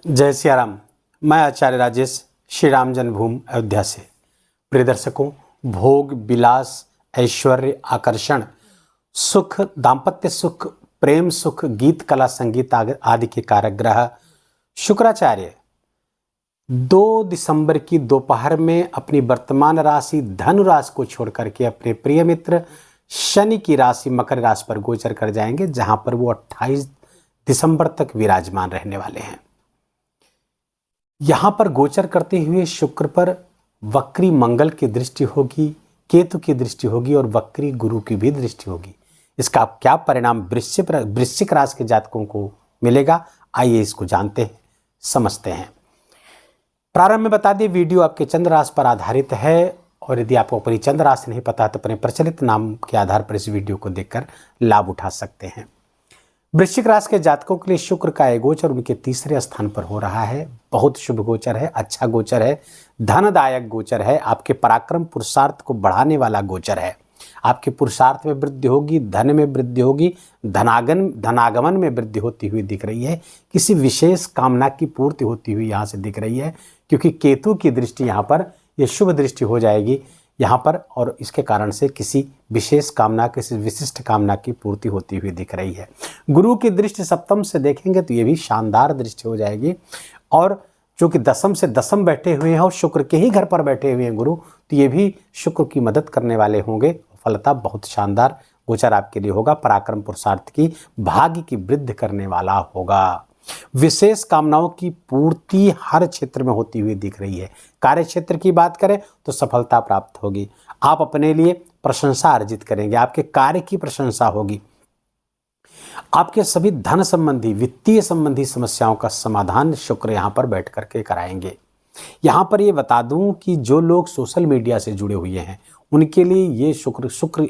जय सिया राम। मैं आचार्य राजेश श्री राम जन्मभूमि अयोध्या से। प्रिय दर्शकों, भोग विलास ऐश्वर्य आकर्षण सुख दाम्पत्य सुख प्रेम सुख गीत कला संगीत आदि के कारक ग्रह शुक्राचार्य 2 दिसंबर की दोपहर में अपनी वर्तमान राशि धनु राशि को छोड़कर के अपने प्रिय मित्र शनि की राशि मकर राशि पर गोचर कर जाएंगे, जहां पर वो 28 दिसंबर तक विराजमान रहने वाले हैं। यहां पर गोचर करते हुए शुक्र पर वक्री मंगल की दृष्टि होगी, केतु की दृष्टि होगी और वक्री गुरु की भी दृष्टि होगी। इसका क्या परिणाम वृश्चिक राशि के जातकों को मिलेगा, आइए इसको जानते हैं, समझते हैं। प्रारंभ में बता दें, वीडियो आपके चंद्र राशि पर आधारित है और यदि आपको अपनी चंद्र राशि नहीं पता तो अपने प्रचलित नाम के आधार पर इस वीडियो को देखकर लाभ उठा सकते हैं। वृश्चिक राशि के जातकों के लिए शुक्र का गोचर उनके तीसरे स्थान पर हो रहा है। बहुत शुभ गोचर है, अच्छा गोचर है, धनदायक गोचर है, आपके पराक्रम पुरुषार्थ को बढ़ाने वाला गोचर है। आपके पुरुषार्थ में वृद्धि होगी, धन में वृद्धि होगी, धनागमन में वृद्धि होती हुई दिख रही है। किसी विशेष कामना की पूर्ति होती हुई यहाँ से दिख रही है, क्योंकि केतु की दृष्टि यहाँ पर यह शुभ दृष्टि हो जाएगी यहाँ पर, और इसके कारण से किसी विशेष कामना, किसी विशिष्ट कामना की पूर्ति होती हुई दिख रही है। गुरु की दृष्टि सप्तम से देखेंगे तो ये भी शानदार दृष्टि हो जाएगी, और जो कि दसम से दसम बैठे हुए हैं और शुक्र के ही घर पर बैठे हुए हैं गुरु, तो ये भी शुक्र की मदद करने वाले होंगे। फलता बहुत शानदार गोचर आपके लिए होगा। पराक्रम पुरुषार्थ की भाग्य की वृद्धि करने वाला होगा। विशेष कामनाओं की पूर्ति हर क्षेत्र में होती हुई दिख रही है। कार्य क्षेत्र की बात करें तो सफलता प्राप्त होगी। आप अपने लिए प्रशंसा अर्जित करेंगे, आपके कार्य की प्रशंसा होगी। आपके सभी धन संबंधी वित्तीय संबंधी समस्याओं का समाधान शुक्र यहाँ पर बैठ करके कराएंगे। यहाँ पर ये बता दूं कि जो लोग सोशल मीडिया से जुड़े हुए हैं उनके लिए ये शुक्र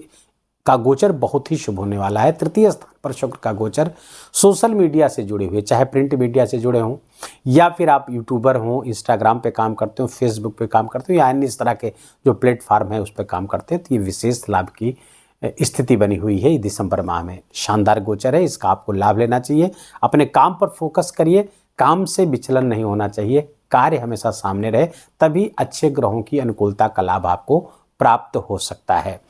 का गोचर बहुत ही शुभ होने वाला है। तृतीय स्थान पर शुक्र का गोचर सोशल मीडिया से जुड़े हुए, चाहे प्रिंट मीडिया से जुड़े हों या फिर आप यूट्यूबर हों, इंस्टाग्राम पे काम करते हो, फेसबुक पे काम करते हो या अन्य इस तरह के जो प्लेटफार्म है उस पर काम करते हैं, तो ये विशेष लाभ की स्थिति बनी हुई है। दिसंबर माह में शानदार गोचर है, इसका आपको लाभ लेना चाहिए। अपने काम पर फोकस करिए, काम से विचलन नहीं होना चाहिए, कार्य हमेशा सामने रहे, तभी अच्छे ग्रहों की अनुकूलता का लाभ आपको प्राप्त हो सकता है।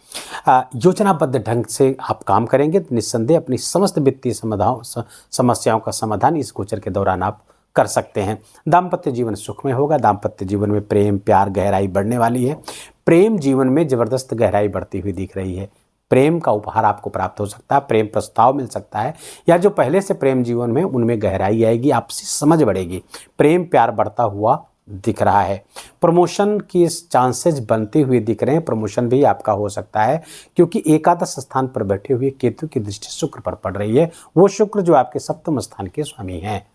योजनाबद्ध ढंग से आप काम करेंगे तो निस्संदेह अपनी समस्त वित्तीय समस्याओं का समाधान इस गोचर के दौरान आप कर सकते हैं। दाम्पत्य जीवन सुखमय होगा। दाम्पत्य जीवन में प्रेम प्यार गहराई बढ़ने वाली है। प्रेम जीवन में जबरदस्त गहराई बढ़ती हुई दिख रही है। प्रेम का उपहार आपको प्राप्त हो सकता है, प्रेम प्रस्ताव मिल सकता है, या जो पहले से प्रेम जीवन में उनमें गहराई आएगी, आपसी समझ बढ़ेगी, प्रेम प्यार बढ़ता हुआ दिख रहा है। प्रमोशन की चांसेस बनते हुए दिख रहे हैं। प्रमोशन भी आपका हो सकता है, क्योंकि एकादश स्थान पर बैठे हुए केतु की दृष्टि शुक्र पर पड़ रही है। वो शुक्र जो आपके सप्तम स्थान के स्वामी हैं,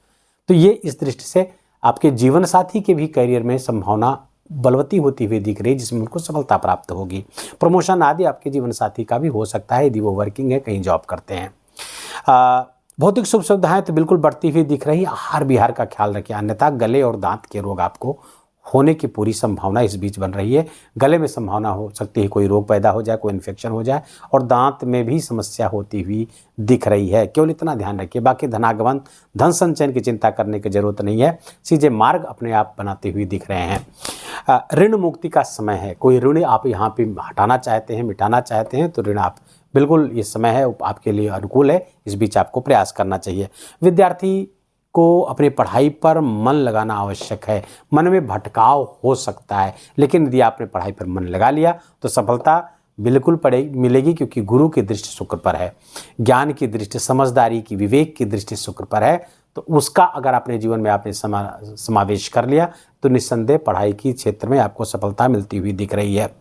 तो ये इस दृष्टि से आपके जीवन साथी के भी करियर में संभावना बलवती होती हुई दिख रही है, जिसमें उनको सफलता प्राप्त होगी। प्रमोशन आदि आपके जीवन साथी का भी हो सकता है, यदि वो वर्किंग है, कहीं जॉब करते हैं। भौतिक सुख सुविधाएं तो बिल्कुल बढ़ती हुई दिख रही है। आहार विहार का ख्याल रखिए, अन्यथा गले और दांत के रोग आपको होने की पूरी संभावना इस बीच बन रही है। गले में संभावना हो सकती है कोई रोग पैदा हो जाए, कोई इन्फेक्शन हो जाए, और दांत में भी समस्या होती हुई दिख रही है। केवल इतना ध्यान रखिए, बाकी धनागमन धन संचयन की चिंता करने की जरूरत नहीं है। सीधे मार्ग अपने आप बनाते हुए दिख रहे हैं। ऋण मुक्ति का समय है। कोई ऋण आप यहाँ पे हटाना चाहते हैं, मिटाना चाहते हैं, तो ऋण आप बिल्कुल ये समय है आपके लिए अनुकूल है। इस बीच आपको प्रयास करना चाहिए। विद्यार्थी को अपनी पढ़ाई पर मन लगाना आवश्यक है। मन में भटकाव हो सकता है, लेकिन यदि आपने पढ़ाई पर मन लगा लिया तो सफलता बिल्कुल मिलेगी, क्योंकि गुरु की दृष्टि शुक्र पर है। ज्ञान की दृष्टि, समझदारी की, विवेक की दृष्टि शुक्र पर है, तो उसका अगर अपने जीवन में आपने समावेश कर लिया तो निस्संदेह पढ़ाई के क्षेत्र में आपको सफलता मिलती हुई दिख रही है।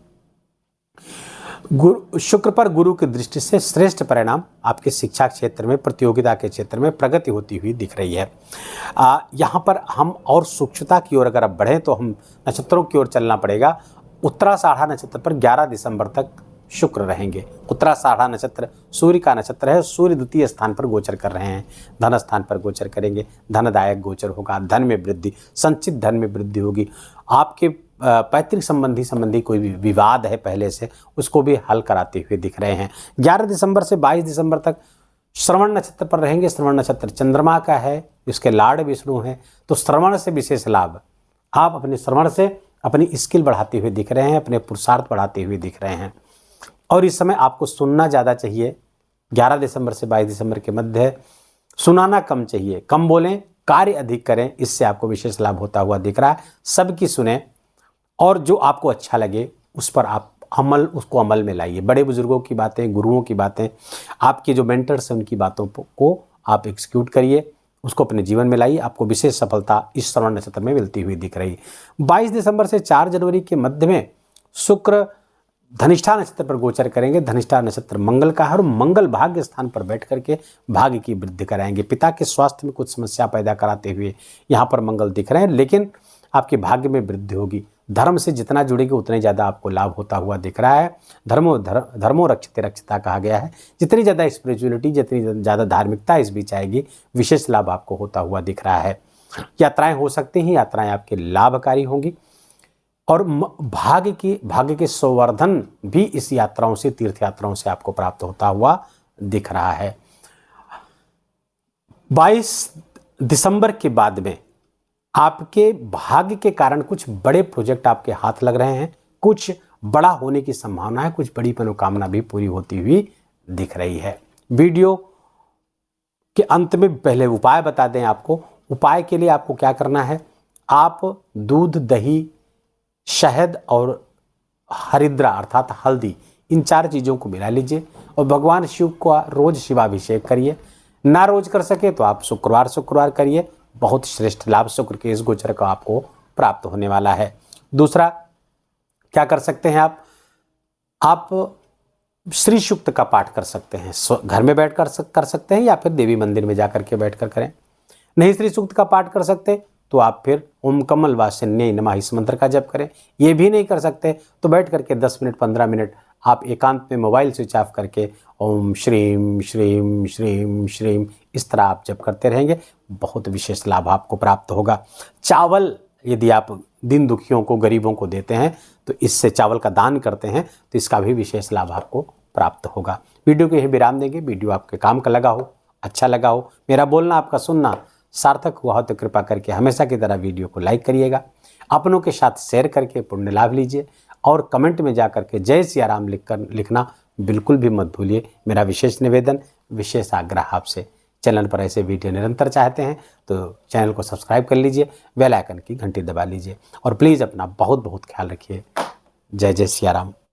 शुक्र पर गुरु की दृष्टि से श्रेष्ठ परिणाम आपके शिक्षा क्षेत्र में, प्रतियोगिता के क्षेत्र में प्रगति होती हुई दिख रही है। यहाँ पर हम और सूक्ष्मता की ओर अगर अब बढ़ें तो हम नक्षत्रों की ओर चलना पड़ेगा। उत्तराषाढ़ा नक्षत्र पर 11 दिसंबर तक शुक्र रहेंगे। उत्तराषाढ़ा नक्षत्र सूर्य का नक्षत्र है। सूर्य द्वितीय स्थान पर गोचर कर रहे हैं, धन स्थान पर गोचर करेंगे। धनदायक गोचर होगा, धन में वृद्धि, संचित धन में वृद्धि होगी। आपके पैतृक संबंधी कोई भी विवाद है पहले से, उसको भी हल कराते हुए दिख रहे हैं। 11 दिसंबर से 22 दिसंबर तक श्रवण नक्षत्र पर रहेंगे, श्रवण नक्षत्र चंद्रमा का है, इसके लार्ड विष्णु हैं, तो श्रवण से विशेष लाभ। आप अपने श्रवण से अपनी स्किल बढ़ाते हुए दिख रहे हैं, अपने पुरुषार्थ बढ़ाते हुए दिख रहे हैं। और इस समय आपको सुनना ज़्यादा चाहिए। 11 दिसंबर से 22 दिसंबर के मध्य सुनाना कम चाहिए, कम बोलें, कार्य अधिक करें, इससे आपको विशेष लाभ होता हुआ दिख रहा है। सबकी सुने और जो आपको अच्छा लगे उस पर आप उसको अमल में लाइए। बड़े बुजुर्गों की बातें, गुरुओं की बातें, आपके जो मेंटर्स हैं उनकी बातों को आप एग्जीक्यूट करिए, उसको अपने जीवन में लाइए। आपको विशेष सफलता इस श्रवण नक्षत्र में मिलती हुई दिख रही। 22 दिसंबर से 4 जनवरी के मध्य में शुक्र धनिष्ठा नक्षत्र पर गोचर करेंगे। धनिष्ठा नक्षत्र मंगल का है और मंगल भाग्य स्थान पर बैठ करके भाग्य की वृद्धि कराएंगे। पिता के स्वास्थ्य में कुछ समस्या पैदा कराते हुए यहाँ पर मंगल दिख रहे हैं, लेकिन आपके भाग्य में वृद्धि होगी। धर्म से जितना जुड़ेगी उतना ज़्यादा आपको लाभ होता हुआ दिख रहा है। धर्मो रक्षते रक्षिता कहा गया है। जितनी ज़्यादा स्पिरिचुअलिटी, जितनी ज़्यादा धार्मिकता इस बीच आएगी, विशेष लाभ आपको होता हुआ दिख रहा है। यात्राएं हो सकती हैं, यात्राएं आपके लाभकारी होंगी और भाग्य के संवर्धन भी इस यात्राओं से, तीर्थ यात्राओं से आपको प्राप्त होता हुआ दिख रहा है। 22 दिसंबर के बाद में आपके भाग्य के कारण कुछ बड़े प्रोजेक्ट आपके हाथ लग रहे हैं, कुछ बड़ा होने की संभावना है, कुछ बड़ी मनोकामना भी पूरी होती हुई दिख रही है। वीडियो के अंत में पहले उपाय बता दें आपको। उपाय के लिए आपको क्या करना है, आप दूध, दही, शहद और हरिद्रा अर्थात हल्दी, इन 4 चीज़ों को मिला लीजिए और भगवान शिव का रोज शिवाभिषेक करिए। ना रोज कर सके तो आप शुक्रवार करिए। बहुत श्रेष्ठ लाभ शुक्र के इस गोचर का आपको प्राप्त होने वाला है। दूसरा क्या कर सकते हैं आप श्री सूक्त का पाठ कर सकते हैं। घर में बैठ कर सकते हैं या फिर देवी मंदिर में जाकर के बैठ कर करें। नहीं श्री सूक्त का पाठ कर सकते तो आप फिर ओम कमल वासन्य नमः इस मंत्र का जप करें। ये भी नहीं कर सकते तो बैठ करके 10 मिनट 15 मिनट आप एकांत में मोबाइल स्विच ऑफ करके ओम श्रीम श्रीम श्रीम श्रीम इस तरह आप जप करते रहेंगे, बहुत विशेष लाभ आपको प्राप्त होगा। चावल यदि आप दिन दुखियों को, गरीबों को देते हैं तो इससे चावल का दान करते हैं तो इसका भी विशेष लाभ आपको प्राप्त होगा। वीडियो को यही विराम देंगे। वीडियो आपके काम का लगा हो, अच्छा लगा हो, मेरा बोलना आपका सुनना सार्थक हुआ हो तो कृपा करके हमेशा की तरह वीडियो को लाइक करिएगा, अपनों के साथ शेयर करके पुण्य लाभ लीजिए और कमेंट में जा करके जय सिया राम लिखना बिल्कुल भी मत भूलिए। मेरा विशेष निवेदन, विशेष आग्रह आपसे। चैनल पर ऐसे वीडियो निरंतर चाहते हैं तो चैनल को सब्सक्राइब कर लीजिए, बेल आइकन की घंटी दबा लीजिए और प्लीज़ अपना बहुत बहुत ख्याल रखिए। जय जय सिया राम।